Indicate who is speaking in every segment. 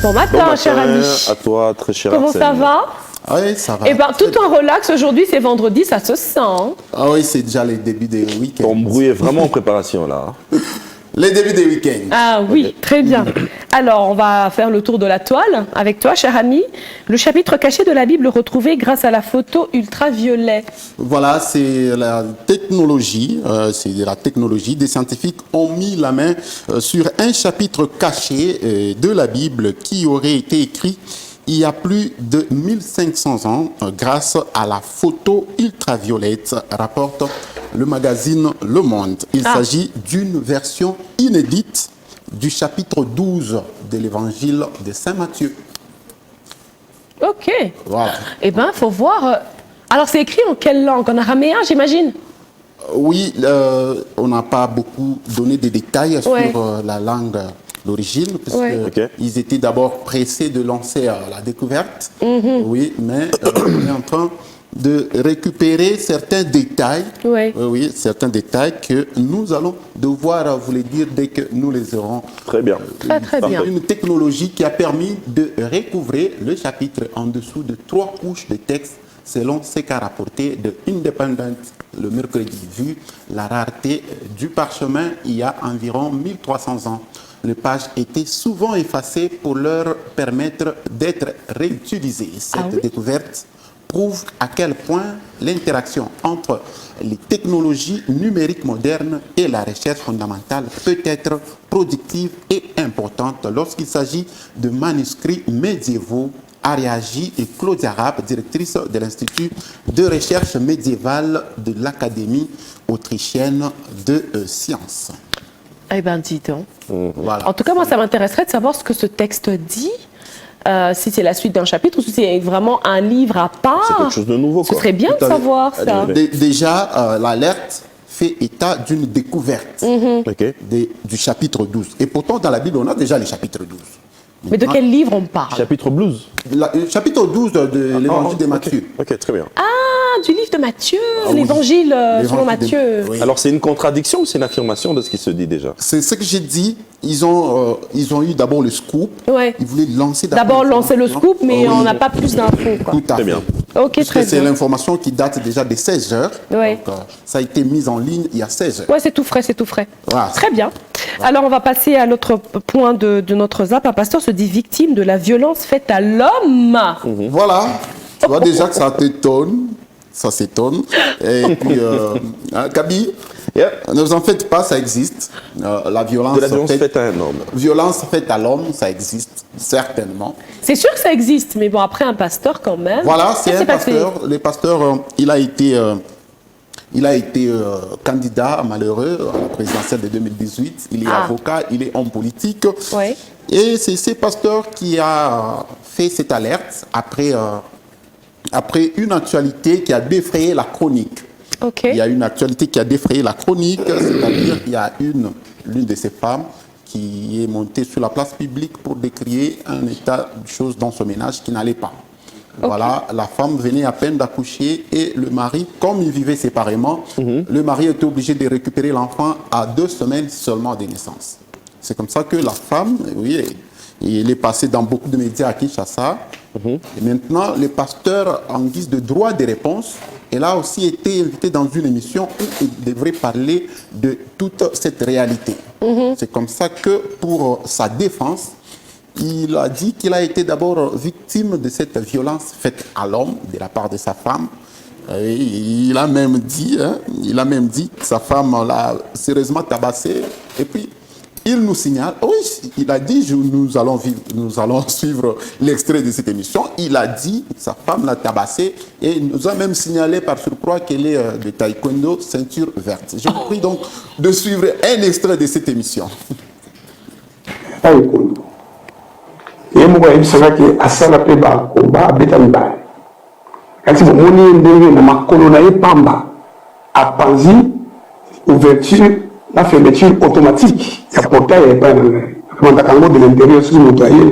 Speaker 1: Bon matin, cher ami.
Speaker 2: À toi, très cher
Speaker 1: Comment
Speaker 2: Arsène.
Speaker 1: ça va?
Speaker 3: Oui, ça va.
Speaker 1: Eh bien, tout en relax, aujourd'hui, c'est vendredi, ça se sent.
Speaker 3: Ah oui, c'est déjà les débuts des week-ends.
Speaker 2: Ton bruit est vraiment en préparation là.
Speaker 3: Les débuts des week-ends.
Speaker 1: Ah oui, très bien. Alors, on va faire le tour de la toile avec toi, cher ami. Le chapitre caché de la Bible retrouvé grâce à la photo ultraviolet.
Speaker 3: Voilà, c'est la technologie. Des scientifiques ont mis la main sur un chapitre caché de la Bible qui aurait été écrit il y a plus de 1500 ans grâce à la photo ultraviolette, rapporte le magazine Le Monde. Il s'agit d'une version inédite du chapitre 12 de l'évangile de Saint Matthieu.
Speaker 1: Ok.
Speaker 3: Voilà.
Speaker 1: Eh bien, il faut voir. Alors, c'est écrit en quelle langue? En araméen, j'imagine?
Speaker 3: Oui, on n'a pas beaucoup donné de détails sur la langue d'origine, parce qu'ils étaient d'abord pressés de lancer la découverte. Oui, mais on est en train de récupérer certains détails, certains détails que nous allons devoir vous les dire dès que nous les aurons.
Speaker 2: Très bien.
Speaker 1: Très bien.
Speaker 3: Une technologie qui a permis de recouvrer le chapitre en dessous de 3 couches de texte, selon ce qu'a rapporté de Independent le mercredi. Vu la rareté du parchemin il y a environ 1300 ans, les pages étaient souvent effacées pour leur permettre d'être réutilisées. Cette découverte prouve à quel point l'interaction entre les technologies numériques modernes et la recherche fondamentale peut être productive et importante lorsqu'il s'agit de manuscrits médiévaux, a réagi et Claudia Rapp, directrice de l'Institut de recherche médiévale de l'Académie autrichienne de sciences.
Speaker 1: Eh bien, dis donc.
Speaker 3: Voilà.
Speaker 1: En tout cas, moi, ça m'intéresserait de savoir ce que ce texte dit. Si c'est la suite d'un chapitre ou si c'est vraiment un livre à part.
Speaker 2: C'est quelque chose de nouveau.
Speaker 1: Ce serait bien de savoir ça.
Speaker 3: Déjà, l'alerte fait état d'une découverte du chapitre 12. Et pourtant, dans la Bible, on a déjà le chapitre 12.
Speaker 1: Mais de quel livre on parle?
Speaker 2: Chapitre 12.
Speaker 3: Le chapitre 12 de l'évangile de Matthieu.
Speaker 2: Ok, très bien.
Speaker 1: Ah, du livre de Matthieu, l'évangile selon Matthieu.
Speaker 3: Oui.
Speaker 2: Alors, c'est une contradiction ou c'est une affirmation de ce qui se dit déjà?
Speaker 3: C'est ce que j'ai dit. Ils ont eu d'abord le scoop.
Speaker 1: Ouais.
Speaker 3: Ils voulaient lancer
Speaker 1: d'abord lancer le scoop, mais on n'a pas plus d'infos.
Speaker 3: Tout à fait.
Speaker 2: bien.
Speaker 1: Ok, très bien.
Speaker 3: C'est l'information qui date déjà des 16 heures.
Speaker 1: Ouais.
Speaker 3: Donc, ça a été mis en ligne il y a 16 heures.
Speaker 1: Ouais, c'est tout frais, c'est tout frais.
Speaker 3: Voilà.
Speaker 1: Très bien. Alors, on va passer à l'autre point de notre zap. Un pasteur se dit victime de la violence faite à l'homme.
Speaker 3: Voilà. Tu vois déjà que ça t'étonne. Ça s'étonne. Et puis, Kaby, ne vous en faites pas, ça existe. La violence,
Speaker 2: faite à un homme.
Speaker 3: Violence faite à l'homme, ça existe, certainement.
Speaker 1: C'est sûr que ça existe, mais bon, après, un pasteur quand même.
Speaker 3: Voilà, c'est un
Speaker 1: passé?
Speaker 3: pasteur. Le pasteur, il a été candidat malheureux à la présidentielle de 2018. Il est avocat, il est homme politique.
Speaker 1: Ouais.
Speaker 3: Et c'est ce pasteur qui a fait cette alerte après une actualité qui a défrayé la chronique.
Speaker 1: Okay.
Speaker 3: Il y a une actualité qui a défrayé la chronique, c'est-à-dire qu'il y a l'une de ces femmes qui est montée sur la place publique pour décrier un état de choses dans son ménage qui n'allait pas. Voilà, la femme venait à peine d'accoucher et le mari, comme ils vivaient séparément, le mari était obligé de récupérer l'enfant à 2 semaines seulement de naissance. C'est comme ça que la femme, il est passé dans beaucoup de médias à Kinshasa. Et maintenant, le pasteur, en guise de droit de réponse, elle a aussi été invité dans une émission où il devrait parler de toute cette réalité. C'est comme ça que, pour sa défense, il a dit qu'il a été d'abord victime de cette violence faite à l'homme de la part de sa femme. Et il a même dit que sa femme l'a sérieusement tabassé. Et puis, il nous signale, il a dit, nous allons suivre l'extrait de cette émission, il a dit que sa femme l'a tabassé et il nous a même signalé par surcroît qu'elle est de taekwondo, ceinture verte. Je vous prie donc de suivre un extrait de cette émission.
Speaker 4: Taekwondo. Et moi, je sais que asala pe ba combat abeta mibale. Kasi moni ndenge na makolo na epamba apanzi ouverture la fermeture automatique, il y a portail et pas de l'intérieur, sous le motoyer,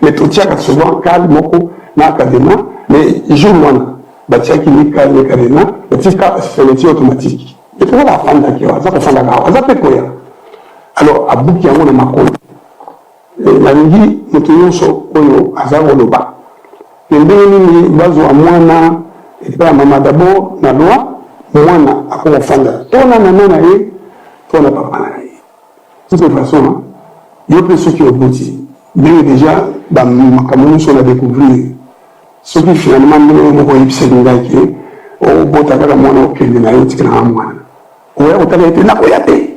Speaker 4: mais tout ça, souvent, calme, moko, na académie, mais jour one, batia qui n'est calme, académie, petit cas, fermeture automatique. Et puis, la femme d'accord, ça peut faire la gare, ça peut quoi. Alors, à bout qui a mon makolo, la nalingi moto nyonso oyo aza koloba ndenge nini bazwa mwana epai ya mama d'abord na loi mwana akokofanda to na mama na ye to na papa na ye de toute façon yo mpe soki oboti ndenge déjà bamakambo nyonso na découvrir soki finalement ndenge moko oyebisaki ngai ke obota kaka mwana okende na ye otikelanga mwana oya kotala ete nakoya te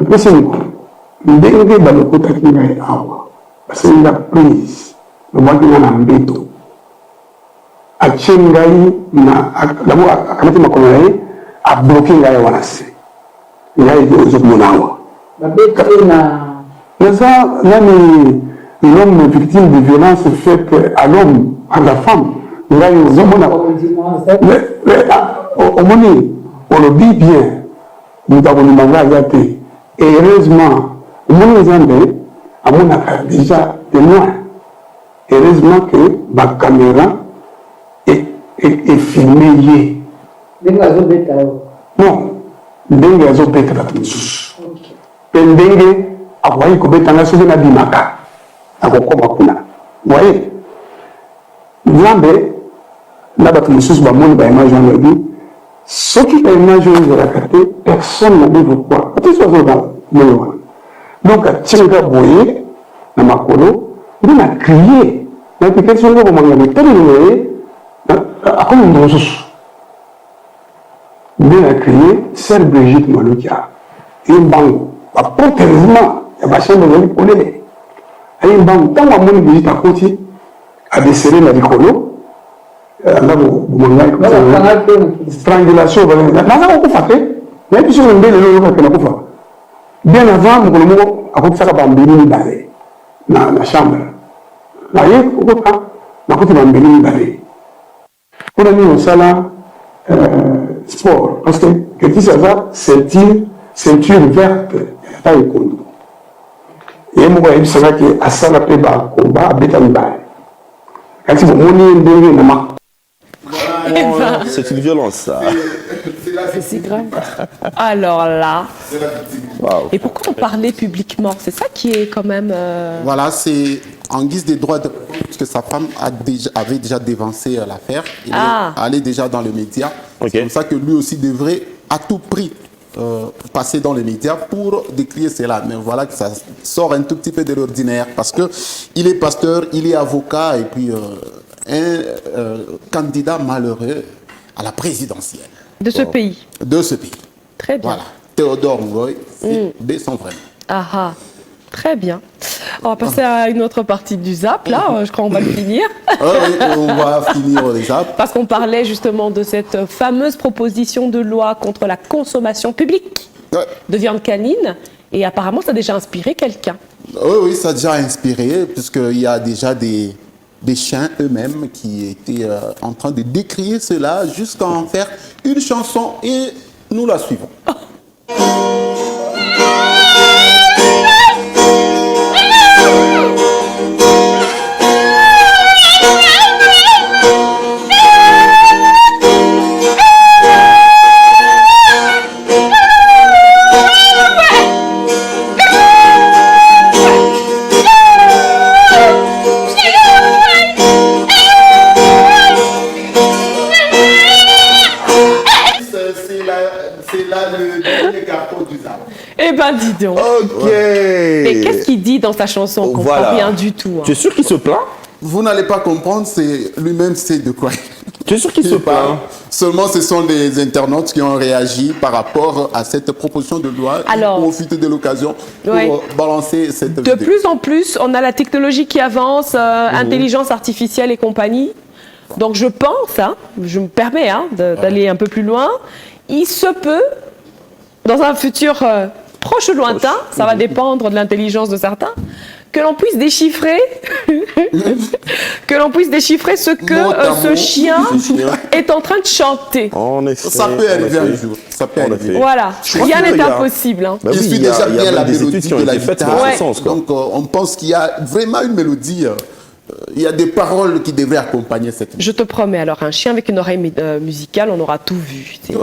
Speaker 4: epesi mikolo ndenge balokotaki ngai awa basenga prise lobwaki nga na mbeto atie ngai dabo akamati makolo na ye abloke ngai wana se ngai ezokomona awa naza nani l'homme victime de violence faite à l'homme à la femme ngai ozomona omoni olobi bien moto akolima ngai aza te heureusement omoni nzambe amonaka déjà témoin heureusement que ma caméra est filmée. Non, ndenge azobeta bato mosusu mpe ndenge akoki kobetanga soki nabimaka akokoma kuna waye nzambe na bato mosusu bamoni baimage wana lobi soki baimage oyo ezalaka te personne na devre croire ate so azoba moyo wana donc atienga boye na makolo nde na crie na application ngo komanga metelelo ye akomi ndo mosusu nde na crie sœur Brigitte Malokia ye mbango baproterisement ya bachambre ezali polele aye mbango ntango amoni Brigitte akoti adesere na likolo anda bomangai strangulation naza kokufa te nayebi soki nde lelo yokake nakufa bien avant mokolo moko akotisaka bambeli mibale na chambre naye okota nakuti bambeli mibale mpona nini osala sport parce que ketisi aza ceinture verte ata ekondu ye moko ayebisakaki asala mpe bakomba abeta mibale kasi bomoni ye ndenge na
Speaker 2: C'est une violence, ça.
Speaker 1: C'est si grave. Alors là.
Speaker 2: Wow.
Speaker 1: Et pourquoi en parler publiquement? C'est ça qui est quand même.
Speaker 3: Voilà, c'est en guise des droits de parce que sa femme avait déjà dévancé l'affaire. Il est allé déjà dans les médias.
Speaker 2: Okay.
Speaker 3: C'est comme ça que lui aussi devrait à tout prix passer dans les médias pour décrier cela. Mais voilà que ça sort un tout petit peu de l'ordinaire parce que il est pasteur, il est avocat et puis un candidat malheureux à la présidentielle.
Speaker 1: De ce pays.
Speaker 3: De ce pays.
Speaker 1: Très bien.
Speaker 3: Voilà. Théodore Ngoy, c'est de son vrai nom.
Speaker 1: Ah ah. Très bien. On va passer à une autre partie du ZAP, là, je crois qu'on va le finir.
Speaker 3: Oui, on va finir les ZAP.
Speaker 1: Parce qu'on parlait justement de cette fameuse proposition de loi contre la consommation publique de viande canine. Et apparemment, ça a déjà inspiré quelqu'un.
Speaker 3: Oui, ça a déjà inspiré, puisqu'il y a déjà des chiens eux-mêmes qui étaient en train de décrier cela jusqu'à en faire une chanson et nous la suivons.
Speaker 1: Eh ben dis donc.
Speaker 2: Ok.
Speaker 1: Mais qu'est-ce qu'il dit dans sa chanson? On comprend rien du tout. Hein.
Speaker 2: Tu es sûr qu'il se plaint?
Speaker 3: Vous n'allez pas comprendre, c'est lui-même sait de quoi.
Speaker 2: Tu es sûr qu'il se plaint?
Speaker 3: Seulement, ce sont les internautes qui ont réagi par rapport à cette proposition de loi.
Speaker 1: Alors,
Speaker 3: profiter de l'occasion pour balancer cette vidéo.
Speaker 1: De plus en plus, on a la technologie qui avance, intelligence artificielle et compagnie. Donc je pense, je me permets d'aller un peu plus loin, il se peut, dans un futur proche ou lointain, ça va dépendre de l'intelligence de certains, que l'on puisse déchiffrer ce que ce chien est en train de chanter.
Speaker 3: Ça peut arriver un jour. Ça peut arriver.
Speaker 1: Voilà, rien n'est impossible. Hein.
Speaker 3: Il suffit déjà bien la mélodie
Speaker 2: qui ont
Speaker 3: de la
Speaker 2: été faites
Speaker 3: guitare.
Speaker 2: dans ce sens.
Speaker 3: Donc on pense qu'il y a vraiment une mélodie il y a des paroles qui devraient accompagner cette musique.
Speaker 1: Je te promets, alors, un chien avec une oreille musicale, on aura tout vu.
Speaker 3: Ouais.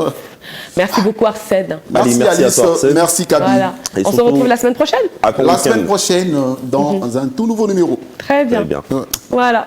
Speaker 1: Merci beaucoup, Arsène.
Speaker 3: Merci,
Speaker 2: merci à
Speaker 3: Alice,
Speaker 2: toi, Arsène.
Speaker 3: merci Kaby.
Speaker 1: Voilà.
Speaker 2: Et
Speaker 1: On se
Speaker 2: surtout-
Speaker 1: retrouve la semaine prochaine.
Speaker 2: À ton
Speaker 3: La
Speaker 2: week-end.
Speaker 3: semaine prochaine, dans un tout nouveau numéro.
Speaker 1: Très bien.
Speaker 2: Très bien.
Speaker 3: Ouais.
Speaker 1: Voilà.